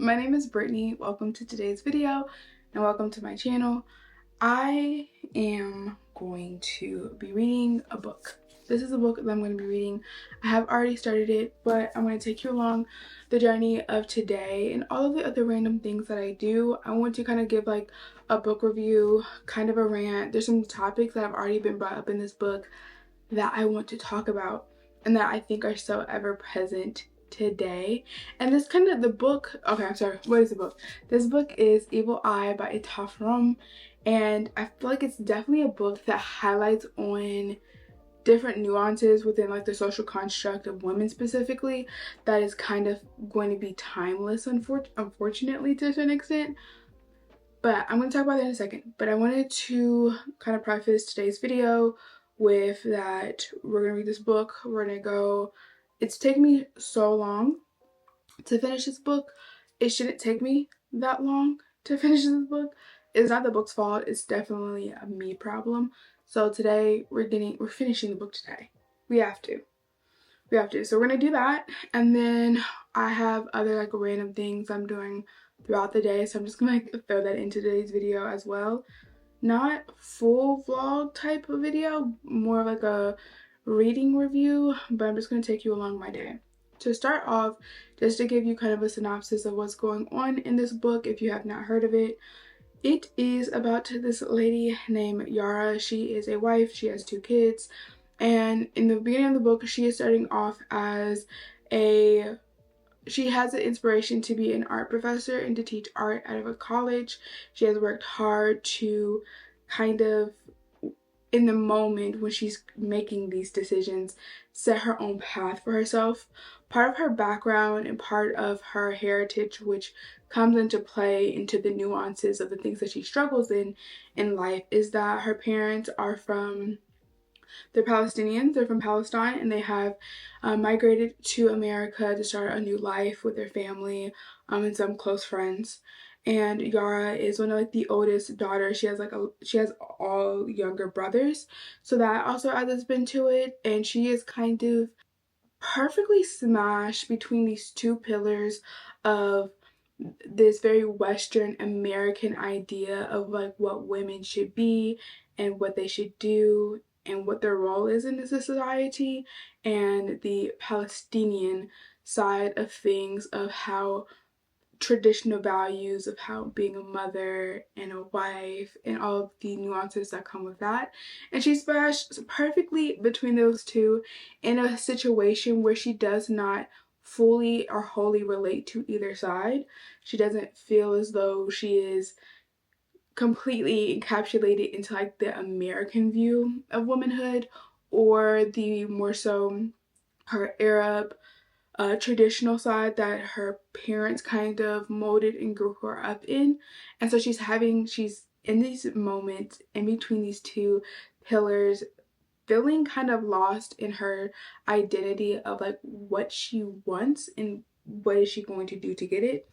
My name is Brittany. Welcome to today's video and welcome to my channel. I am going to be reading a book. This is a book that I'm going to be reading. I have already started it, but I'm going to take you along the journey of today and all of the other random things that I do. I want to kind of give like a book review, kind of a rant. There's some topics that have already been brought up in this book that I want to talk about and that I think are so ever present today. And this kind of the book, okay, I'm sorry, what is the book? This book is Evil Eye by Tafram, and I feel like it's definitely a book that highlights on different nuances within like the social construct of women specifically that is kind of going to be timeless, unfortunately, to an extent. But I'm going to talk about that in a second. But I wanted to kind of preface today's video with that we're going to read this book. We're going to go. It's taken me so long to finish this book. It shouldn't take me that long to finish this book. It's not the book's fault. It's definitely a me problem. So today we're finishing the book today. We have to. So we're going to do that. And then I have other like random things I'm doing throughout the day. So I'm just going to like throw that into today's video as well. Not full vlog type of video, more like a reading review, but I'm just going to take you along my day. To start off, just to give you kind of a synopsis of what's going on in this book if you have not heard of it. It is about this lady named Yara. She is a wife, she has 2 kids, and in the beginning of the book she is starting off as she has an inspiration to be an art professor and to teach art out of a college. She has worked hard to kind of, in the moment when she's making these decisions, set her own path for herself. Part of her background and part of her heritage, which comes into play into the nuances of the things that she struggles in life, is that her parents are they're Palestinians, they're from Palestine, and they have migrated to America to start a new life with their family and some close friends. And Yara is one of like the oldest daughters. She has all younger brothers, so that also adds a spin to it. And she is kind of perfectly smashed between these 2 pillars of this very Western American idea of like what women should be and what they should do and what their role is in the society, and the Palestinian side of things of how traditional values of how being a mother and a wife and all of the nuances that come with that. And she smashed perfectly between those 2 in a situation where she does not fully or wholly relate to either side. She doesn't feel as though she is completely encapsulated into like the American view of womanhood or the more so her Arab traditional side that her parents kind of molded and grew her up in. And so she's in these moments in between these 2 pillars, feeling kind of lost in her identity of like what she wants and what is she going to do to get it.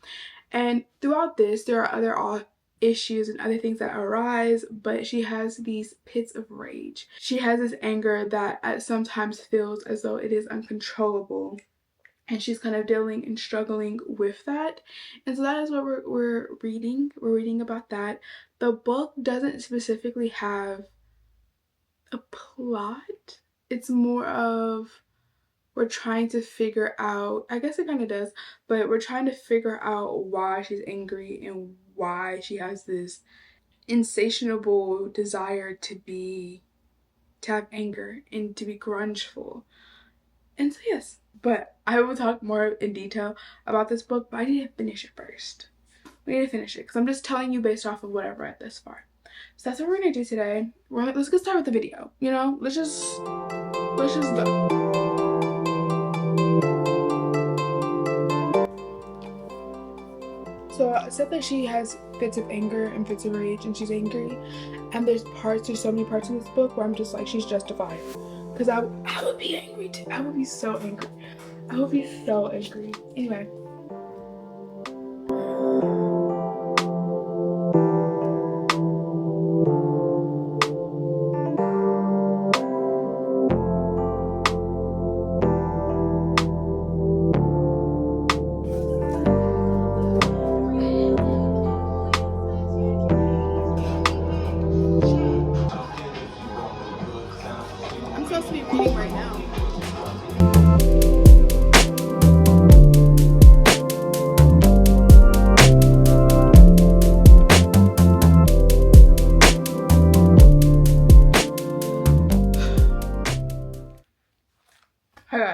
And throughout this, there are other issues and other things that arise, but she has these pits of rage. She has this anger that at sometimes feels as though it is uncontrollable, and she's kind of dealing and struggling with that. And so that is what we're reading. We're reading about that. The book doesn't specifically have a plot. It's more of we're trying to figure out, I guess it kind of does, but we're trying to figure out why she's angry and why she has this insatiable desire to have anger and to be grungeful. And so yes, but I will talk more in detail about this book, but I need to finish it first. We need to finish it because I'm just telling you based off of what I've read this far. So that's what we're gonna do today. Let's get started with the video. You know, let's just go. So I said that she has fits of anger and fits of rage, and she's angry. And there's so many parts in this book where I'm just like, she's justified. Because I would be angry too. I would be so angry. I would be so angry. Anyway.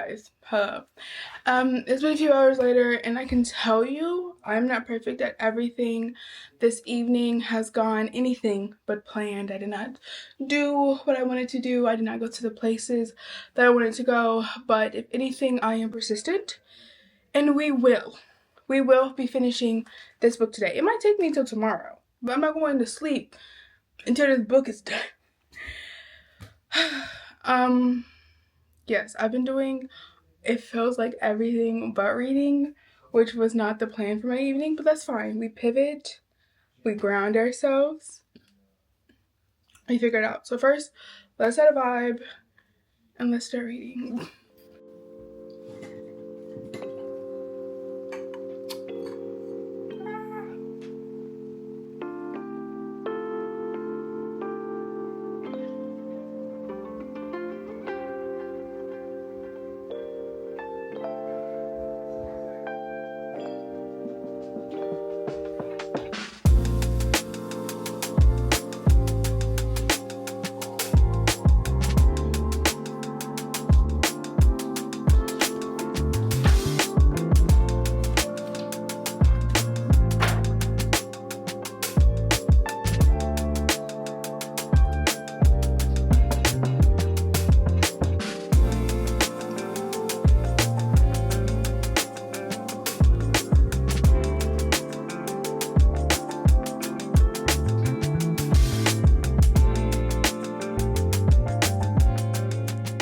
guys, hello. It's been a few hours later, and I can tell you I'm not perfect at everything. This evening has gone anything but planned. I did not do what I wanted to do. I did not go to the places that I wanted to go, but if anything, I am persistent, and we will. We will be finishing this book today. It might take me until tomorrow, but I'm not going to sleep until this book is done. Yes, I've been doing, it feels like everything but reading, which was not the plan for my evening, but that's fine. We pivot, we ground ourselves, we figure it out. So first, let's set a vibe and let's start reading.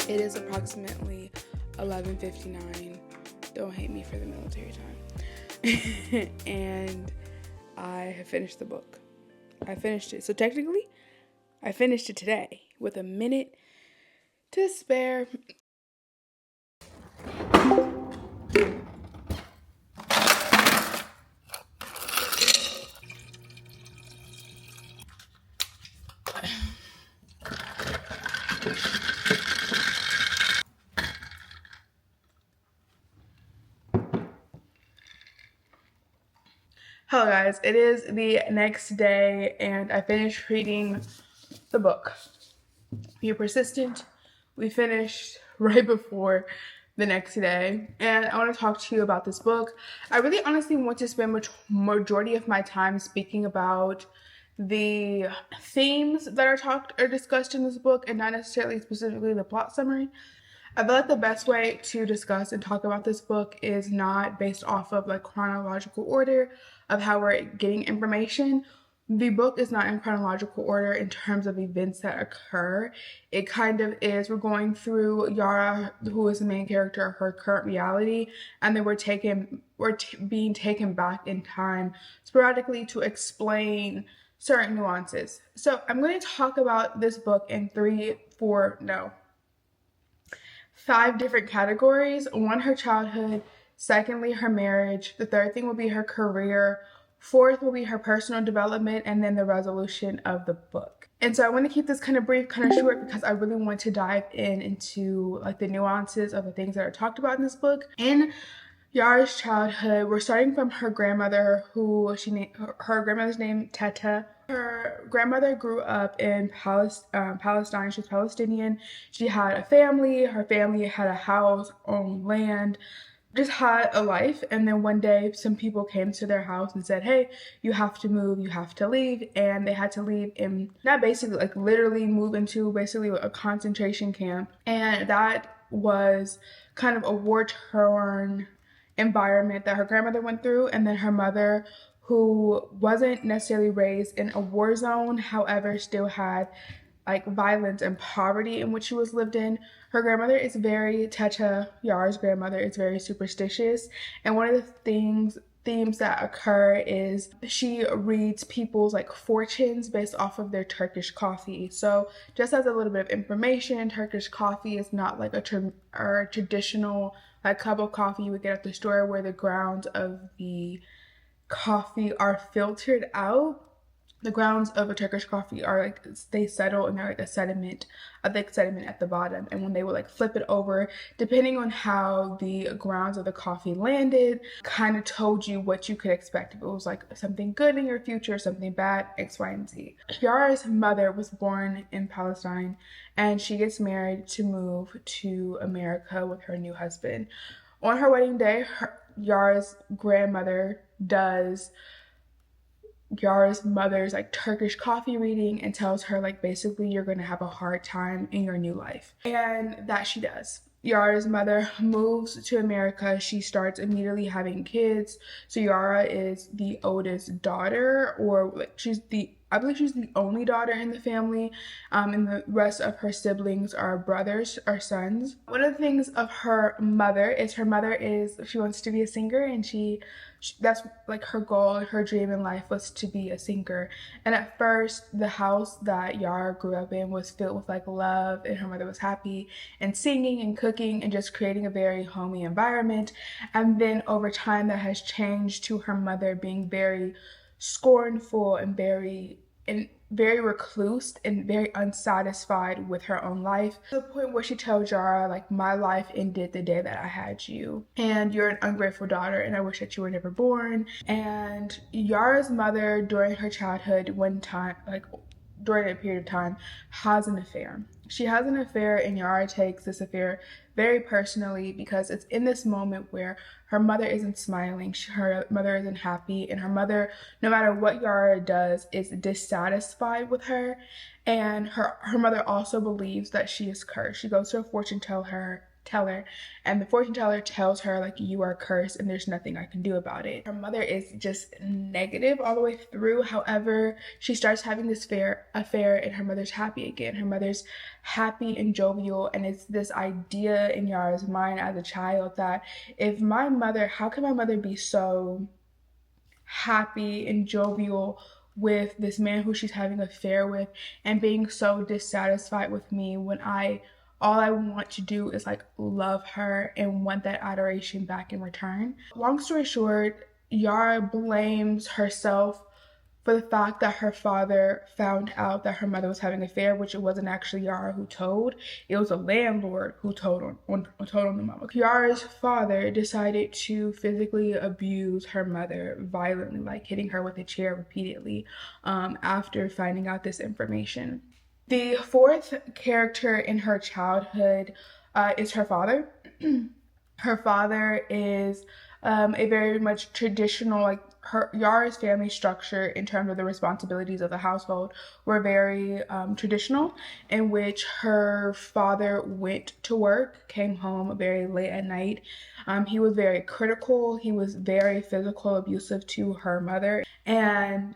It is approximately 11:59. Don't hate me for the military time. And I have finished the book. I finished it. So technically, I finished it today with a minute to spare. Hello guys, it is the next day and I finished reading the book. Be persistent. We finished right before the next day and I want to talk to you about this book. I really honestly want to spend majority of my time speaking about the themes that are discussed in this book and not necessarily specifically the plot summary. I feel like the best way to discuss and talk about this book is not based off of like chronological order of how we're getting information. The book is not in chronological order in terms of events that occur. It kind of is, we're going through Yara, who is the main character of her current reality, and then we're being taken back in time sporadically to explain certain nuances. So I'm going to talk about this book in 5 different categories. One, her childhood. Secondly, her marriage. The third thing will be her career. Fourth will be her personal development, and then the resolution of the book. And so I want to keep this kind of brief, kind of short, because I really want to dive into like the nuances of the things that are talked about in this book. In Yara's childhood, we're starting from her grandmother, her grandmother's name Teta. Her grandmother grew up in Palestine. She's Palestinian. She had a family. Her family had a house, owned land, just had a life. And then one day, some people came to their house and said, "Hey, you have to move. You have to leave." And they had to leave in, not basically, like literally move into basically a concentration camp. And that was kind of a war-torn environment that her grandmother went through. And then her mother, who wasn't necessarily raised in a war zone, however, still had like violence and poverty in which she was lived in. Her grandmother is Yara's grandmother is very superstitious. And one of the themes that occur is she reads people's like fortunes based off of their Turkish coffee. So just as a little bit of information, Turkish coffee is not like a traditional like cup of coffee you would get at the store where the grounds of the coffee are filtered out. the grounds of a Turkish coffee are like, they settle and they're like a thick sediment at the bottom. And when they would like flip it over, depending on how the grounds of the coffee landed, kind of told you what you could expect. If it was like something good in your future, something bad, X, Y, and Z. Yara's mother was born in Palestine, and she gets married to move to America with her new husband. On her wedding day, Yara's grandmother does Yara's mother's like Turkish coffee reading and tells her like basically you're gonna have a hard time in your new life. And that she does. Yara's mother moves to America. She starts immediately having kids. So Yara is the oldest daughter, or like I believe she's the only daughter in the family, and the rest of her siblings are brothers or sons. One of the things of her mother is she wants to be a singer, and that's like her goal, her dream in life was to be a singer. And at first, the house that Yara grew up in was filled with like love, and her mother was happy and singing and cooking and just creating a very homey environment. And then over time, that has changed to her mother being very scornful and very recluse and very unsatisfied with her own life, to the point where she tells Yara like, my life ended the day that I had you, and you're an ungrateful daughter, and I wish that you were never born. And Yara's mother, during her childhood, during a period of time, has an affair. She has an affair, and Yara takes this affair very personally, because it's in this moment where her mother isn't smiling, her mother isn't happy, and her mother, no matter what Yara does, is dissatisfied with her. And her mother also believes that she is cursed. She goes to a fortune teller, and the fortune teller tells her like, you are cursed and there's nothing I can do about it. Her mother is just negative all the way through. However, she starts having this affair, and her mother's happy again. Her mother's happy and jovial, and it's this idea in Yara's mind as a child that how can my mother be so happy and jovial with this man who she's having an affair with, and being so dissatisfied with me when all I want to do is like love her and want that adoration back in return. Long story short, Yara blames herself for the fact that her father found out that her mother was having an affair, which it wasn't actually Yara who told. It was a landlord who told on the mama. Yara's father decided to physically abuse her mother violently, like hitting her with a chair repeatedly, after finding out this information. The fourth character in her childhood is her father. Her father is a very much traditional, like Yara's family structure in terms of the responsibilities of the household were very traditional, in which her father went to work, came home very late at night. He was very critical. He was very physical, abusive to her mother, and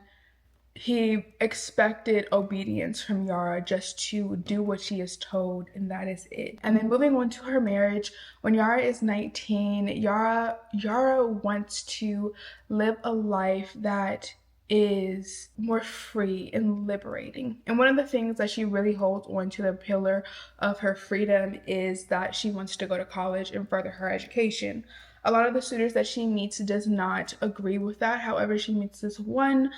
he expected obedience from Yara, just to do what she is told, and that is it. And then moving on to her marriage, when Yara is 19, Yara wants to live a life that is more free and liberating. And one of the things that she really holds on to, the pillar of her freedom, is that she wants to go to college and further her education. A lot of the suitors that she meets does not agree with that. However, she meets this one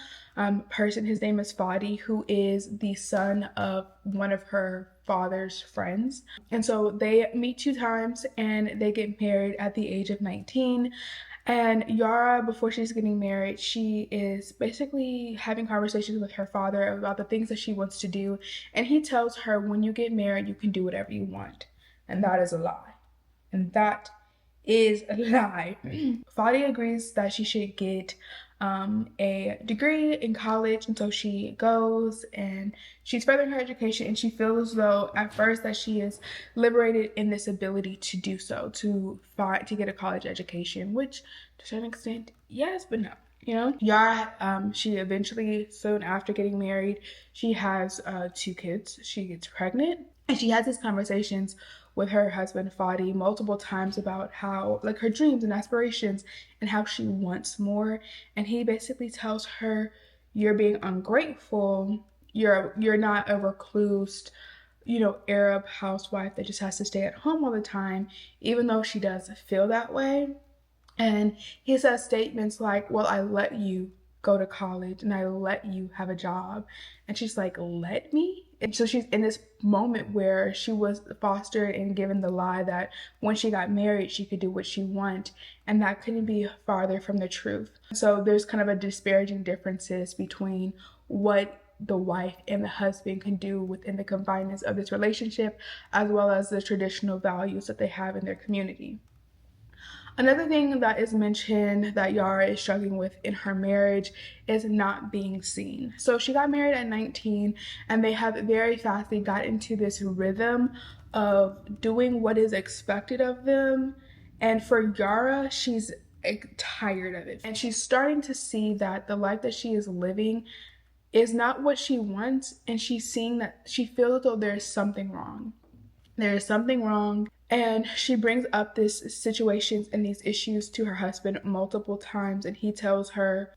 person, his name is Fadi, who is the son of one of her father's friends. And so they meet 2 times, and they get married at the age of 19. And Yara, before she's getting married, she is basically having conversations with her father about the things that she wants to do. And he tells her, when you get married, you can do whatever you want. And that is a lie. And that is a lie. Fadi agrees that she should get a degree in college, and so she goes and she's furthering her education, and she feels as though at first that she is liberated in this ability to do so, to get a college education, which to a certain extent, yes, but no. Yara, she eventually, soon after getting married, she has 2 kids. She gets pregnant, and she has these conversations with her husband Fadi multiple times about how, like, her dreams and aspirations and how she wants more. And he basically tells her, you're being ungrateful, you're not a recluse, Arab housewife that just has to stay at home all the time, even though she does feel that way. And he says statements like, well, I let you go to college and I let you have a job. And she's like, let me? And so she's in this moment where she was fostered and given the lie that when she got married, she could do what she want. And that couldn't be farther from the truth. So there's kind of a disparaging differences between what the wife and the husband can do within the confinements of this relationship, as well as the traditional values that they have in their community. Another thing that is mentioned that Yara is struggling with in her marriage is not being seen. So she got married at 19 and they have very fastly got into this rhythm of doing what is expected of them. And for Yara, she's tired of it. And she's starting to see that the life that she is living is not what she wants. And she's seeing that she feels as though there is something wrong. There is something wrong. And she brings up this situations and these issues to her husband multiple times, and he tells her,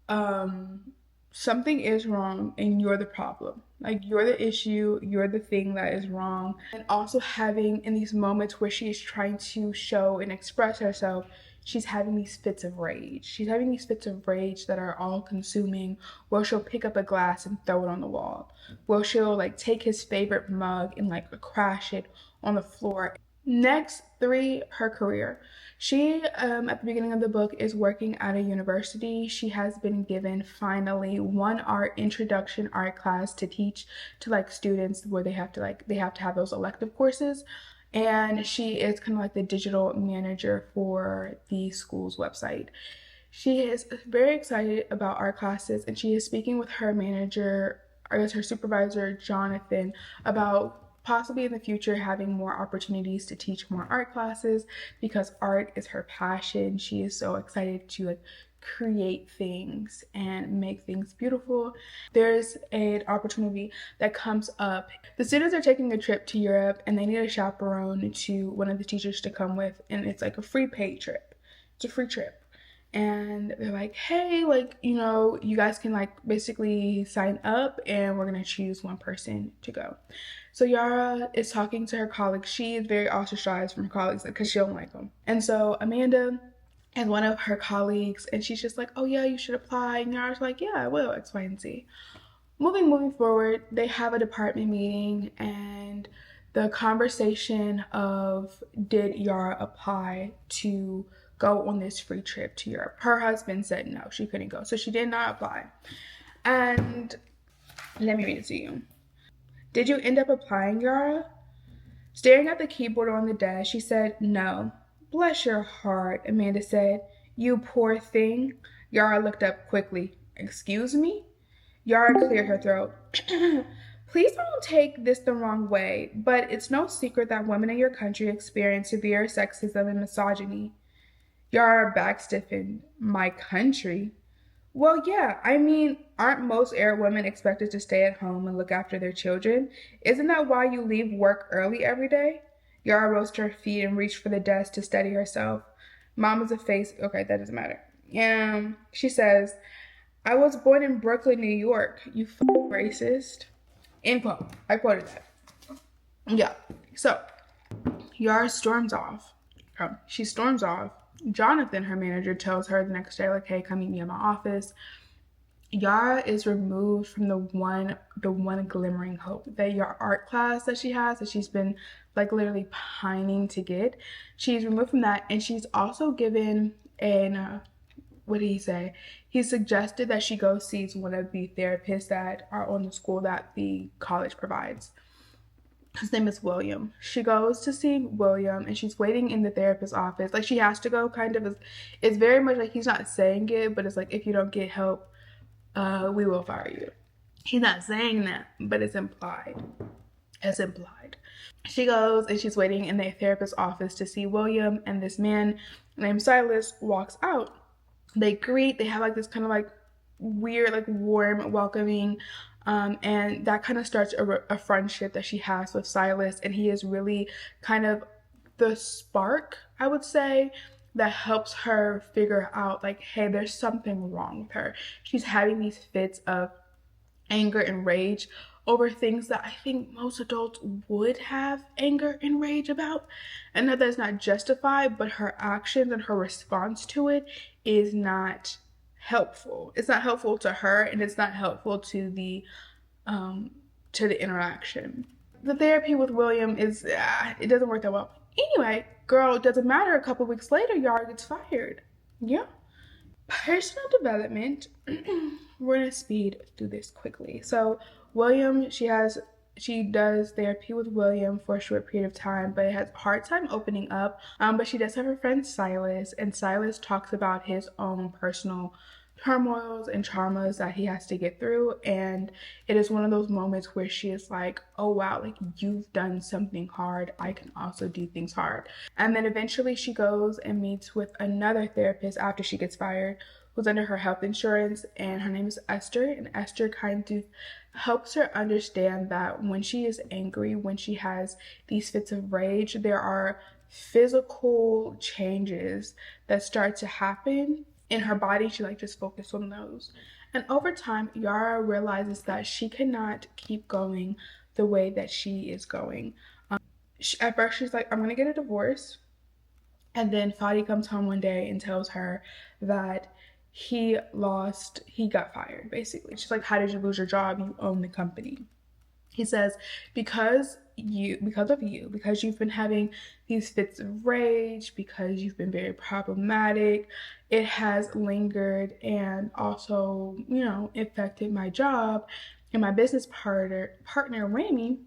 something is wrong and you're the problem. Like, you're the issue, you're the thing that is wrong. And also having in these moments where she is trying to show and express herself, she's having these fits of rage. She's having these fits of rage that are all consuming, where she'll pick up a glass and throw it on the wall. Where she'll like take his favorite mug and like crash it on the floor. Next, 3, her career. She, at the beginning of the book, is working at a university. She has been given finally one introduction art class to teach to like students where they have to have those elective courses. And she is kind of like the digital manager for the school's website. She is very excited about art classes, and she is speaking with her manager, I guess her supervisor, Jonathan, about possibly in the future having more opportunities to teach more art classes, because art is her passion. She is so excited to like create things and make things beautiful. There's an opportunity that comes up. The students are taking a trip to Europe and they need a chaperone to one of the teachers to come with, and it's like a free paid trip. It's a free trip. And they're like, hey, like, you know, you guys can like basically sign up and we're gonna choose one person to go. So Yara is talking to her colleagues. She is very ostracized from her colleagues because she don't like them. And so Amanda is one of her colleagues, and she's just like, oh yeah, you should apply. And Yara's like, yeah, I will, X, Y, and Z. Moving forward, they have a department meeting, and the conversation of did Yara apply to go on this free trip to Europe. Her husband said no, she couldn't go. So she did not apply. And let me read it to you. Did you end up applying, Yara? Staring at the keyboard on the desk, she said, no. Bless your heart, Amanda said. You poor thing. Yara looked up quickly. Excuse me? Yara cleared her throat. Please don't take this the wrong way, but it's no secret that women in your country experience severe sexism and misogyny. Yara back stiffened. My country? Well, yeah, I mean, aren't most Arab women expected to stay at home and look after their children? Isn't that why you leave work early every day? Yara rose to her feet and reached for the desk to steady herself. Mama's a face. Okay, that doesn't matter. Yeah, she says, I was born in Brooklyn, New York. You racist. End quote. I quoted that. Yeah. So, Yara storms off. She storms off. Jonathan, her manager, tells her the next day, like, hey, come meet me in my office. Yara is removed from the one glimmering hope, that your art class that she has, that she's been like literally pining to get. She's removed from that, and she's also given an what did he say? He suggested that she go see one of the therapists that are on the school that the college provides. His name is William. She goes to see William, and she's waiting in the therapist's office. Like, she has to go, kind of. It's very much like he's not saying it, but it's like, if you don't get help, we will fire you. He's not saying that, but it's implied. It's implied. She goes and she's waiting in the therapist's office to see William, and this man named Silas walks out. They greet. They have like this kind of like weird, like warm, welcoming, and that kind of starts a friendship that she has with Silas, and he is really kind of the spark, I would say, that helps her figure out like, hey, there's something wrong with her. She's having these fits of anger and rage over things that I think most adults would have anger and rage about. And that is not justified, but her actions and her response to it is not helpful. It's not helpful to her, and it's not helpful to the interaction. The therapy with William is it doesn't work that well. Anyway, girl, it doesn't matter. A couple weeks later, Yara gets fired. Yeah. Personal development. We're gonna speed through this quickly. So William, she does therapy with William for a short period of time, but it has a hard time opening up. But she does have her friend Silas, and Silas talks about his own personal turmoils and traumas that he has to get through. And it is one of those moments where she is like, oh wow, like you've done something hard, I can also do things hard. And then eventually she goes and meets with another therapist after she gets fired, who's under her health insurance, and her name is Esther. And Esther kind of helps her understand that when she is angry, when she has these fits of rage, there are physical changes that start to happen in her body. She like just focus on those. And over time, Yara realizes that she cannot keep going the way that she is going. At first, she's like, I'm gonna get a divorce. And then Fadi comes home one day and tells her that he got fired, basically. She's like, how did you lose your job? You own the company. He says, because you've been having these fits of rage, because you've been very problematic, it has lingered and also, affected my job. And my business partner Rami,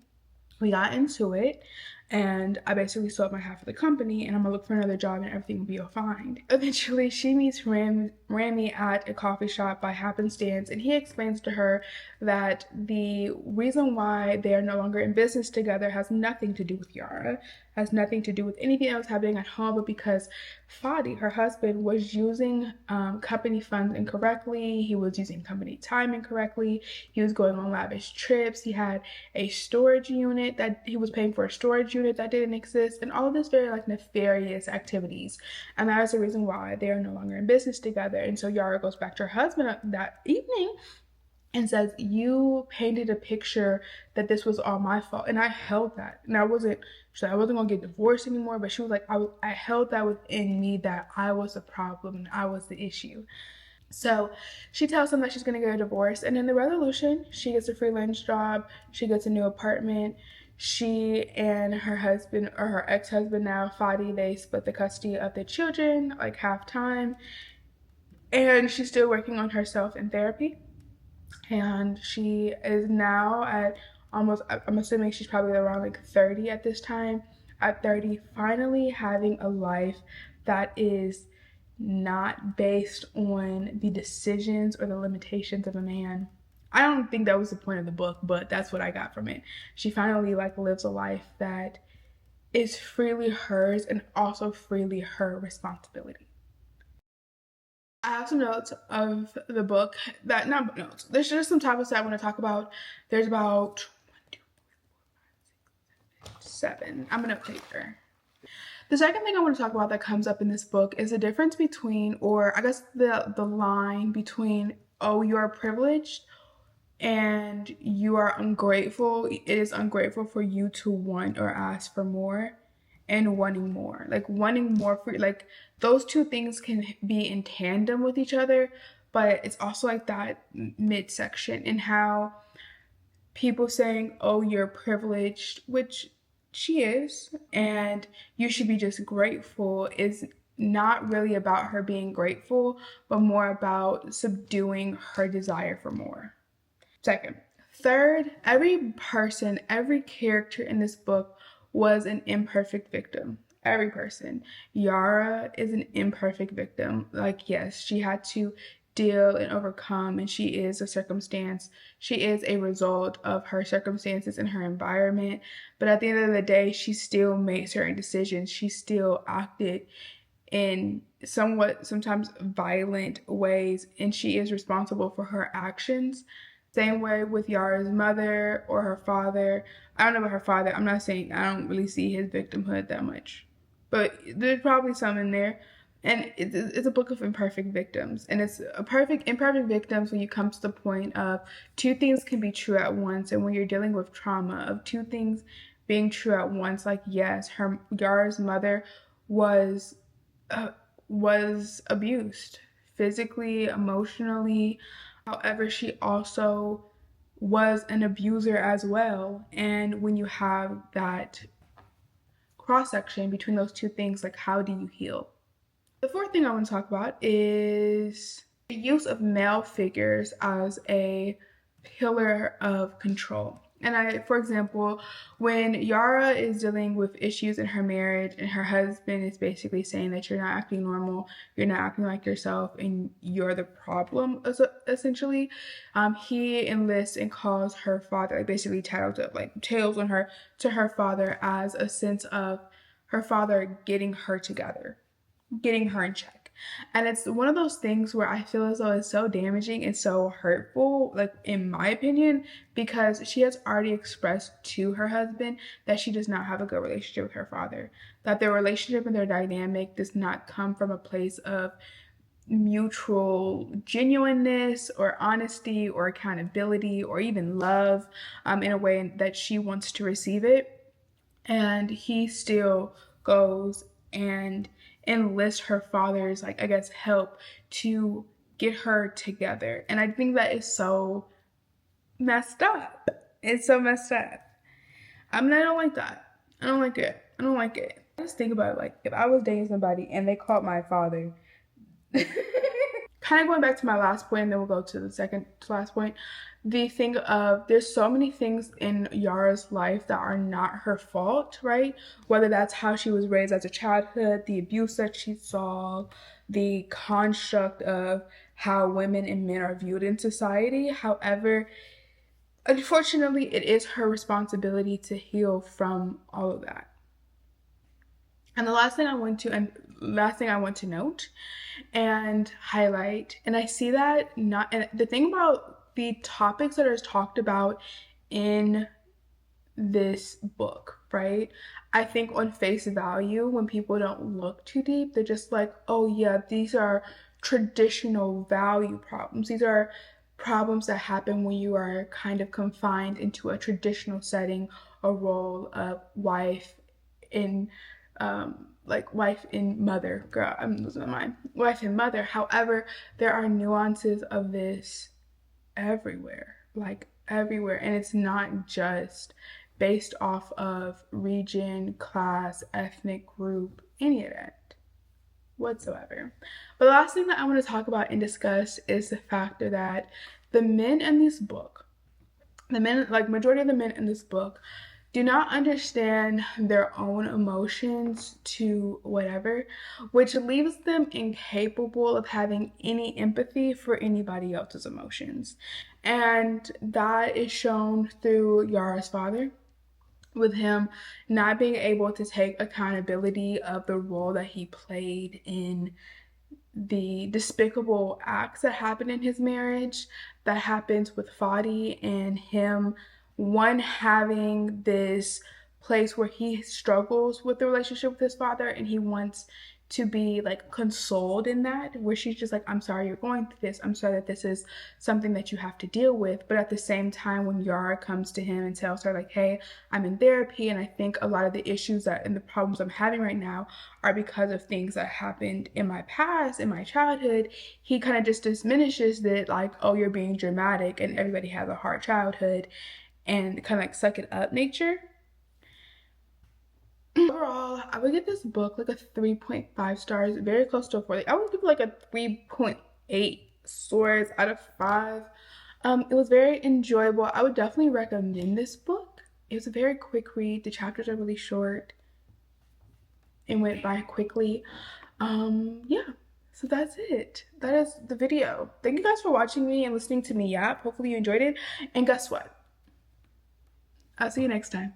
we got into it, and I basically sold my half of the company, and I'm gonna look for another job and everything will be fine. Eventually, she meets Rami at a coffee shop by happenstance, and he explains to her that the reason why they are no longer in business together has nothing to do with Yara, has nothing to do with anything else happening at home, but because Fadi, her husband, was using company funds incorrectly. He was using company time incorrectly. He was going on lavish trips. He had a storage unit that he was paying for, a storage unit that didn't exist, and all of this very like nefarious activities. And that is the reason why they are no longer in business together. And so Yara goes back to her husband that evening and says, you painted a picture that this was all my fault. And I held that. And I wasn't gonna get divorced anymore, but she was like, I held that within me, that I was the problem and I was the issue. So she tells him that she's gonna get a divorce, and in the resolution, she gets a freelance job, she gets a new apartment. She and her husband, or her ex-husband now, Fadi, they split the custody of the children, like half time. And she's still working on herself in therapy. And she is now at almost, I'm assuming she's probably around like 30 at this time. At 30, finally having a life that is not based on the decisions or the limitations of a man. I don't think that was the point of the book, but that's what I got from it. She finally like lives a life that is freely hers and also freely her responsibility. I have some notes of the book that, not notes, there's just some topics that I want to talk about. There's about 7. I'm a note taker. The second thing I want to talk about that comes up in this book is the difference between, or I guess the line between, oh, you are privileged and you are ungrateful. It is ungrateful for you to want or ask for more, and wanting more. Like wanting more for, like, those two things can be in tandem with each other, but it's also like that midsection, and how people saying, oh, you're privileged, which she is, and you should be just grateful, is not really about her being grateful, but more about subduing her desire for more. Second. Third, every person, every character in this book was an imperfect victim. Every person. Yara is an imperfect victim. Like, yes, she had to deal and overcome, and she is a circumstance. She is a result of her circumstances and her environment. But at the end of the day, she still made certain decisions. She still acted in sometimes violent ways, and she is responsible for her actions. Same way with Yara's mother or her father. I don't know about her father. I'm not saying, I don't really see his victimhood that much, but there's probably some in there. And it's a book of imperfect victims, and it's imperfect victims when you come to the point of two things can be true at once, and when you're dealing with trauma of two things being true at once. Like, yes, Yara's mother was abused physically, emotionally. However, she also was an abuser as well. And when you have that cross section between those two things, like, how do you heal? The fourth thing I want to talk about is the use of male figures as a pillar of control. And for example, when Yara is dealing with issues in her marriage and her husband is basically saying that you're not acting normal, you're not acting like yourself, and you're the problem, essentially, he enlists and calls her father, like basically tails on her to her father as a sense of her father getting her together, getting her in check. And it's one of those things where I feel as though it's so damaging and so hurtful, like in my opinion, because she has already expressed to her husband that she does not have a good relationship with her father, that their relationship and their dynamic does not come from a place of mutual genuineness or honesty or accountability or even love, in a way that she wants to receive it. And he still goes and enlists her father's, like, I guess, help to get her together. And I think that is so messed up. It's so messed up. I mean, I don't like that. I don't like it. I don't like it. I just think about it, like, if I was dating somebody and they called my father, kind of going back to my last point, and then we'll go to the second to last point. The thing of, there's so many things in Yara's life that are not her fault, right? Whether that's how she was raised as a childhood, the abuse that she saw, the construct of how women and men are viewed in society. However, unfortunately, it is her responsibility to heal from all of that. And the last thing I want to note and highlight, and I see that not, and the thing about the topics that are talked about in this book, right? I think on face value, when people don't look too deep, they're just like, oh yeah, these are traditional value problems. These are problems that happen when you are kind of confined into a traditional setting, a role of wife in, like wife and mother. Girl, I'm losing my mind. Wife and mother. However, there are nuances of this everywhere, like everywhere. And it's not just based off of region, class, ethnic group, any of that whatsoever. But the last thing that I want to talk about and discuss is the factor that the men in this book, majority of the men in this book, do not understand their own emotions to whatever, which leaves them incapable of having any empathy for anybody else's emotions. And that is shown through Yara's father, with him not being able to take accountability of the role that he played in the despicable acts that happened in his marriage, that happens with Fadi, and him, one, having this place where he struggles with the relationship with his father and he wants to be like consoled in that, where she's just like, I'm sorry you're going through this, I'm sorry that this is something that you have to deal with. But at the same time, when Yara comes to him and tells her like, hey, I'm in therapy and I think a lot of the issues that and the problems I'm having right now are because of things that happened in my past, in my childhood, he kind of just diminishes that, like, oh, you're being dramatic and everybody has a hard childhood, and kind of like suck it up nature. Overall, I would give this book like a 3.5 stars, very close to a 4. Like, I would give it like a 3.8 stars out of 5. It was very enjoyable. I would definitely recommend this book. It was a very quick read. The chapters are really short. It went by quickly. Yeah. So that's it. That is the video. Thank you guys for watching me and listening to me yap. Hopefully you enjoyed it. And guess what? I'll see you next time.